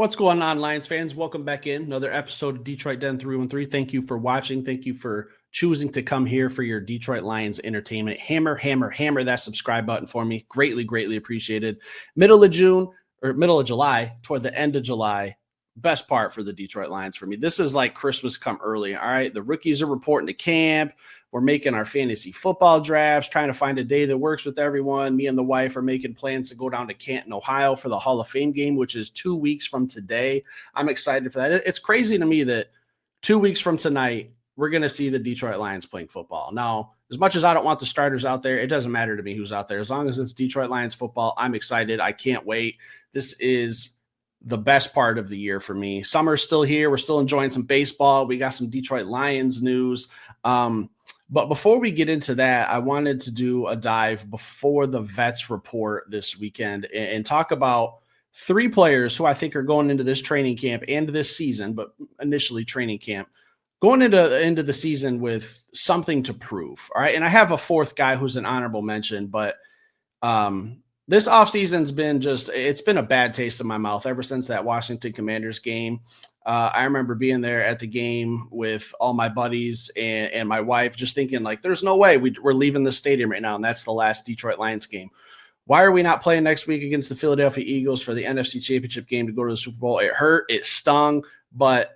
What's going on, Lions fans? Welcome back in. Another episode of Detroit Den 313. Thank you for watching. Thank you for choosing to come here for your Detroit Lions entertainment. Hammer that subscribe button for me. Greatly appreciated. Middle of July, toward the end of July, best part for the Detroit Lions for me. This is like Christmas come early, all right? The rookies are reporting to camp. We're making our fantasy football drafts, trying to find a day that works with everyone. Me and the wife are making plans to go down to Canton, Ohio for the Hall of Fame game, which is 2 weeks from today. I'm excited for that. It's crazy to me that 2 weeks from tonight, we're going to see the Detroit Lions playing football. Now, as much as I don't want the starters out there, it doesn't matter to me who's out there. As long as it's Detroit Lions football, I'm excited. I can't wait. This is the best part of the year for me. Summer's still here. We're still enjoying some baseball. We got some Detroit Lions news. But before we get into that, I wanted to do a dive before the vets report this weekend and talk about 3 players who I think are going into this training camp and this season, but initially training camp, going into the season with something to prove. All right. And I have a 4th guy who's an honorable mention, but this offseason's been it's been a bad taste in my mouth ever since that Washington Commanders game. I remember being there at the game with all my buddies and my wife, just thinking like, there's no way we're leaving the stadium right now. And that's the last Detroit Lions game. Why are we not playing next week against the Philadelphia Eagles for the NFC Championship game to go to the Super Bowl? It hurt, it stung, but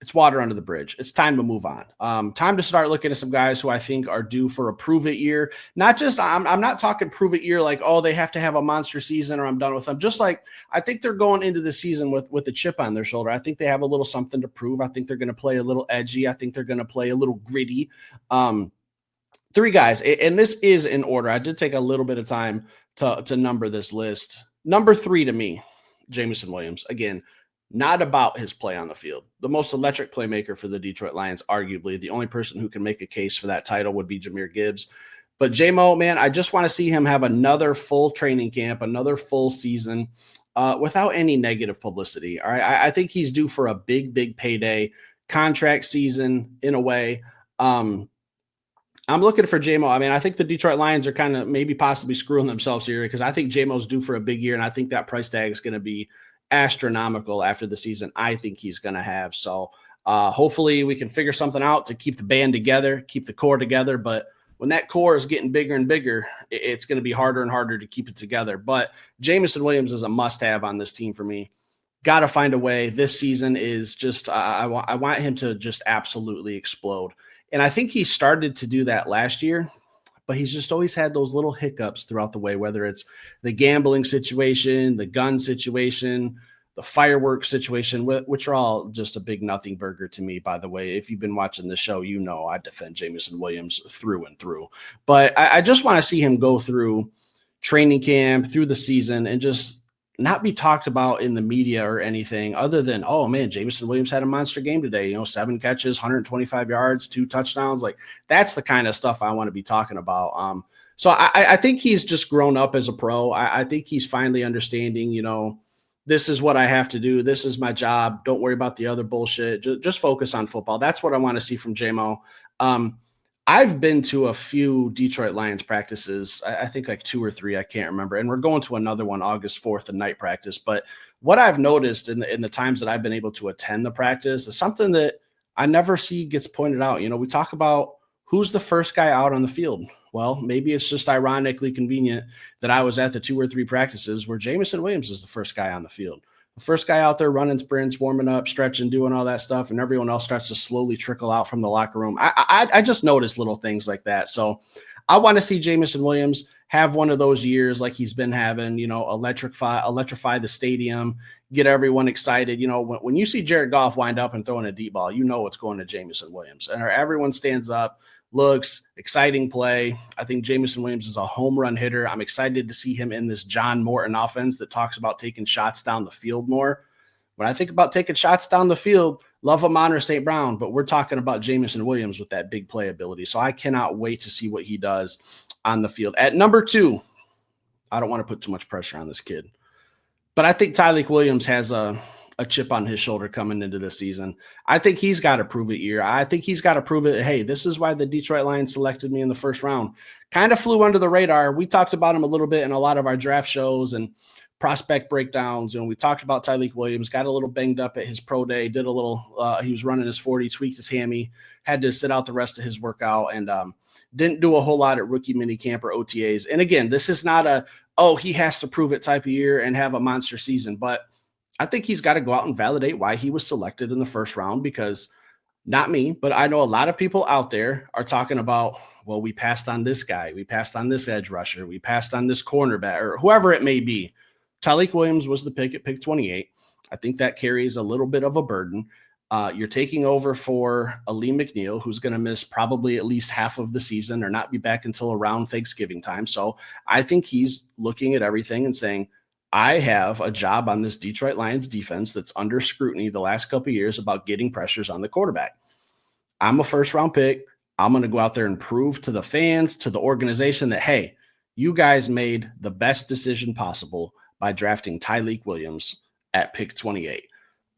it's water under the bridge. It's time to move on. Time to start looking at some guys who I think are due for a prove-it year. Not just, I'm not talking prove-it year like, oh, they have to have a monster season or I'm done with them. Just like, I think they're going into the season with a chip on their shoulder. I think they have a little something to prove. I think they're going to play a little edgy. I think they're going to play a little gritty. 3 guys, and this is in order. I did take a little bit of time to number this list. Number 3 to me, Jameson Williams. Again, not about his play on the field. The most electric playmaker for the Detroit Lions, arguably. The only person who can make a case for that title would be Jahmyr Gibbs. But J-Mo, man, I just want to see him have another full training camp, another full season without any negative publicity. All right, I think he's due for a big payday, contract season in a way. I'm looking for J-Mo. I mean, I think the Detroit Lions are kind of maybe possibly screwing themselves here because I think J-Mo's due for a big year, and I think that price tag is going to be astronomical after the season I think he's going to have. So hopefully we can figure something out to keep the band together, keep the core together. But when that core is getting bigger and bigger, it's going to be harder and harder to keep it together. But Jameson Williams is a must-have on this team for me. Got to find a way. This season is just I want him to just absolutely explode. And I think he started to do that last year, but he's just always had those little hiccups throughout the way, whether it's the gambling situation, the gun situation, the fireworks situation, which are all just a big nothing burger to me, by the way. If you've been watching the show, you know I defend Jameson Williams through and through. But I just want to see him go through training camp, through the season, and just not be talked about in the media or anything other than, oh man, Jameson Williams had a monster game today, 7 catches, 125 yards, 2 touchdowns. Like that's the kind of stuff I want to be talking about. So I think he's just grown up as a pro. I think he's finally understanding, this is what I have to do. This is my job. Don't worry about the other bullshit. Just focus on football. That's what I want to see from JMO. I've been to a few Detroit Lions practices, I think like 2 or 3, I can't remember. And we're going to another one August 4th, a night practice. But what I've noticed in the times that I've been able to attend the practice is something that I never see gets pointed out. We talk about who's the first guy out on the field. Well, maybe it's just ironically convenient that I was at the 2 or 3 practices where Jameson Williams is the first guy on the field. The first guy out there running sprints, warming up, stretching, doing all that stuff, and everyone else starts to slowly trickle out from the locker room. I just noticed little things like that. So I want to see Jameson Williams have one of those years like he's been having, electrify the stadium, get everyone excited. When you see Jared Goff wind up and throwing a deep ball, it's going to Jameson Williams. And everyone stands up, looks, exciting play. I think Jameson Williams is a home run hitter. I'm excited to see him in this John Morton offense that talks about taking shots down the field more. When I think about taking shots down the field, love Amon or St. Brown, but we're talking about Jameson Williams with that big play ability. So I cannot wait to see what he does on the field. At number 2, I don't want to put too much pressure on this kid, but I think Tarik Williams has a chip on his shoulder coming into this season. I think he's got to prove it here. I think he's got to prove it. Hey, this is why the Detroit Lions selected me in the first round. Kind of flew under the radar. We talked about him a little bit in a lot of our draft shows and prospect breakdowns. We talked about Tarik Williams, got a little banged up at his pro day, did a little, he was running his 40, tweaked his hammy, had to sit out the rest of his workout, and didn't do a whole lot at rookie minicamp or OTAs. And again, this is not he has to prove it type of year and have a monster season, but I think he's got to go out and validate why he was selected in the first round, because not me, but I know a lot of people out there are talking about, well, we passed on this guy, we passed on this edge rusher, we passed on this cornerback, or whoever it may be. Tarik Williams was the pick at pick 28. I think that carries a little bit of a burden. You're taking over for Lee McNeil, who's going to miss probably at least half of the season or not be back until around Thanksgiving time. So I think he's looking at everything and saying, I have a job on this Detroit Lions defense that's under scrutiny the last couple of years about getting pressures on the quarterback. I'm a first-round pick. I'm going to go out there and prove to the fans, to the organization that, hey, you guys made the best decision possible by drafting Tarik Williams at pick 28.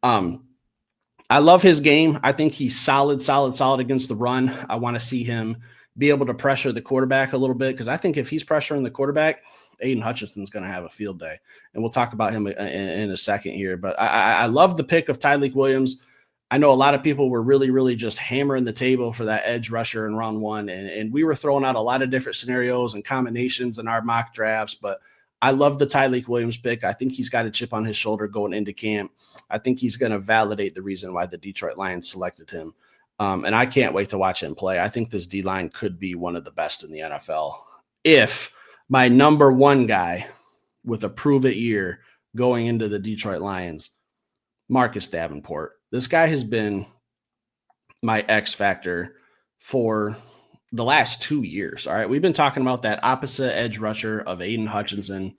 I love his game. I think he's solid against the run. I want to see him be able to pressure the quarterback a little bit, because I think if he's pressuring the quarterback, Aiden Hutchinson's going to have a field day. And we'll talk about him in a second here. But I love the pick of Tarik Williams. I know a lot of people were really, really just hammering the table for that edge rusher in round one. And we were throwing out a lot of different scenarios and combinations in our mock drafts. But I love the Tarik Williams pick. I think he's got a chip on his shoulder going into camp. I think he's going to validate the reason why the Detroit Lions selected him. And I can't wait to watch him play. I think this D-line could be one of the best in the NFL if my number one guy with a prove-it year going into the Detroit Lions, Marcus Davenport. This guy has been my X factor for the last 2 years. All right. We've been talking about that opposite edge rusher of Aiden Hutchinson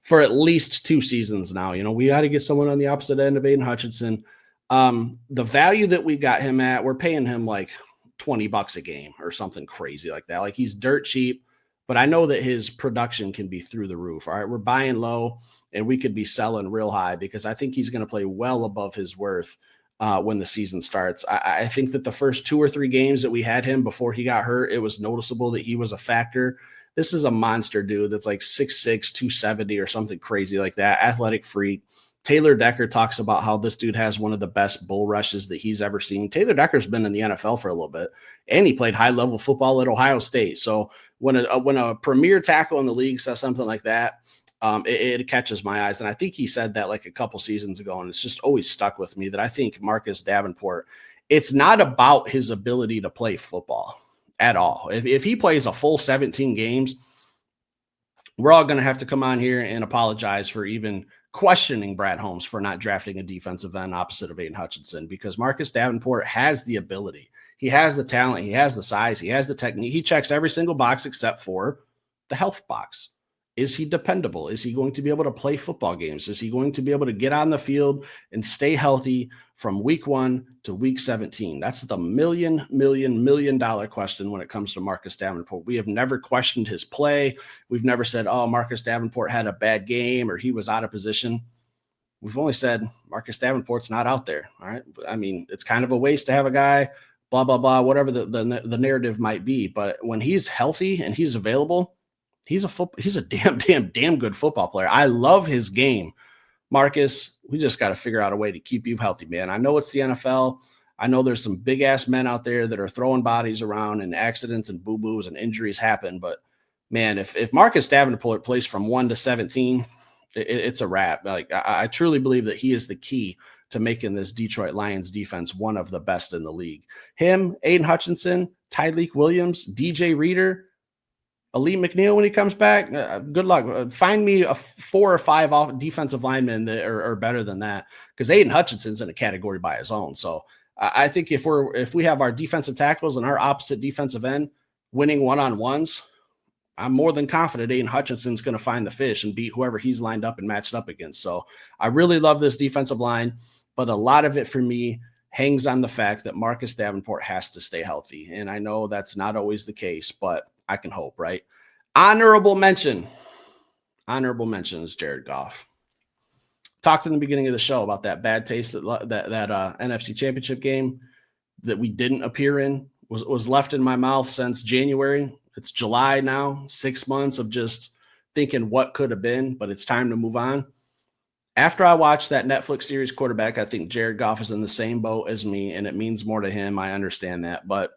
for at least 2 seasons now. We got to get someone on the opposite end of Aiden Hutchinson. The value that we got him at, we're paying him like $20 a game or something crazy like that. Like, he's dirt cheap, but I know that his production can be through the roof. All right. We're buying low and we could be selling real high, because I think he's going to play well above his worth when the season starts. I think that the first 2 or 3 games that we had him before he got hurt, it was noticeable that he was a factor. This is a monster dude that's like 6'6", 270 or something crazy like that. Athletic freak. Taylor Decker talks about how this dude has one of the best bull rushes that he's ever seen. Taylor Decker's been in the NFL for a little bit, and he played high-level football at Ohio State. So when a premier tackle in the league says something like that, it catches my eyes. And I think he said that like a couple seasons ago, and it's just always stuck with me that I think Marcus Davenport, it's not about his ability to play football at all. If he plays a full 17 games, we're all going to have to come on here and apologize for even questioning Brad Holmes for not drafting a defensive end opposite of Aiden Hutchinson, because Marcus Davenport has the ability. He has the talent. He has the size. He has the technique. He checks every single box except for the health box. Is he dependable? Is he going to be able to play football games? Is he going to be able to get on the field and stay healthy from week 1 to week 17? That's the $1 million question when it comes to Marcus Davenport. We have never questioned his play. We've never said, oh, Marcus Davenport had a bad game or he was out of position. We've only said Marcus Davenport's not out there. All right. I mean, it's kind of a waste to have a guy, blah, blah, blah, whatever the narrative might be. But when he's healthy and he's available, he's a damn good football player. I love his game. Marcus, we just got to figure out a way to keep you healthy, man. I know it's the NFL. I know there's some big ass men out there that are throwing bodies around, and accidents and boo-boos and injuries happen. But man, if Marcus Davenport plays from 1 to 17, it's a wrap. Like, I truly believe that he is the key to making this Detroit Lions defense one of the best in the league. Him, Aiden Hutchinson, Tarik Williams, DJ Reader, Lee McNeil when he comes back, good luck. Find me a 4 or 5 defensive linemen that are better than that, because Aiden Hutchinson's in a category by his own. So I think if we have our defensive tackles and our opposite defensive end winning one-on-ones, I'm more than confident Aiden Hutchinson's going to find the fish and beat whoever he's lined up and matched up against. So I really love this defensive line, but a lot of it for me hangs on the fact that Marcus Davenport has to stay healthy. And I know that's not always the case, but I can hope, right? Honorable mention is Jared Goff. Talked in the beginning of the show about that bad taste that NFC Championship game that we didn't appear in was left in my mouth since January. It's July now, 6 months of just thinking what could have been, but it's time to move on. After I watched that Netflix series Quarterback, I think Jared Goff is in the same boat as me, and it means more to him. I understand that. But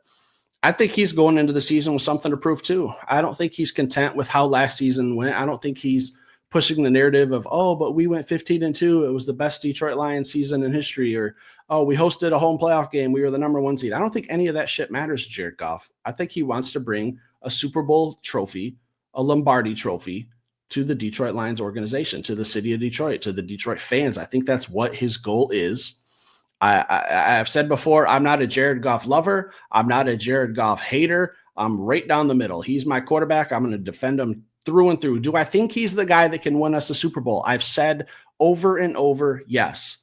I think he's going into the season with something to prove too. I don't think he's content with how last season went. I don't think he's pushing the narrative of, oh, but we went 15-2. It was the best Detroit Lions season in history. Or, oh, we hosted a home playoff game. We were the number 1 seed. I don't think any of that shit matters to Jared Goff. I think he wants to bring a Super Bowl trophy, a Lombardi trophy to the Detroit Lions organization, to the city of Detroit, to the Detroit fans. I think that's what his goal is. I've said before, I'm not a Jared Goff lover. I'm not a Jared Goff hater. I'm right down the middle. He's my quarterback. I'm going to defend him through and through. Do I think he's the guy that can win us a Super Bowl? I've said over and over, yes.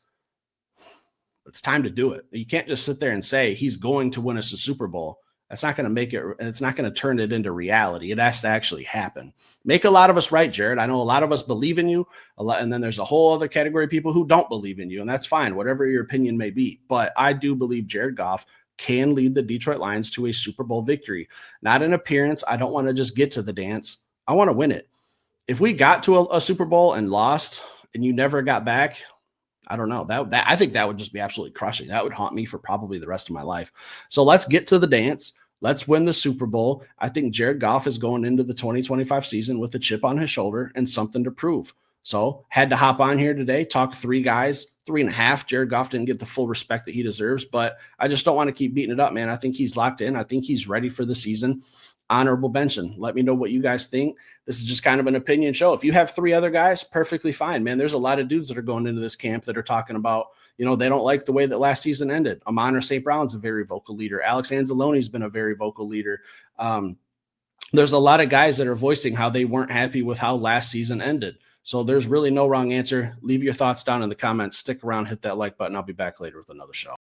It's time to do it. You can't just sit there and say he's going to win us a Super Bowl. That's not going to make it. It's not going to turn it into reality. It has to actually happen. Make a lot of us right, Jared. I know a lot of us believe in you a lot, and then there's a whole other category of people who don't believe in you, and that's fine, whatever your opinion may be. But I do believe Jared Goff can lead the Detroit Lions to a Super Bowl victory, not an appearance. I don't want to just get to the dance. I want to win it. If we got to a Super Bowl and lost, and you never got back, I don't know. That I think that would just be absolutely crushing. That would haunt me for probably the rest of my life. So let's get to the dance. Let's win the Super Bowl. I think Jared Goff is going into the 2025 season with a chip on his shoulder and something to prove. So had to hop on here today, talk 3 guys, 3.5. Jared Goff didn't get the full respect that he deserves, but I just don't want to keep beating it up, man. I think he's locked in. I think he's ready for the season. Honorable mention. Let me know what you guys think. This is just kind of an opinion show. If you have 3 other guys, perfectly fine, man. There's a lot of dudes that are going into this camp that are talking about, they don't like the way that last season ended. Amon-Ra St. Brown's a very vocal leader. Alex Anzalone's been a very vocal leader. There's a lot of guys that are voicing how they weren't happy with how last season ended. So there's really no wrong answer. Leave your thoughts down in the comments. Stick around, hit that like button. I'll be back later with another show.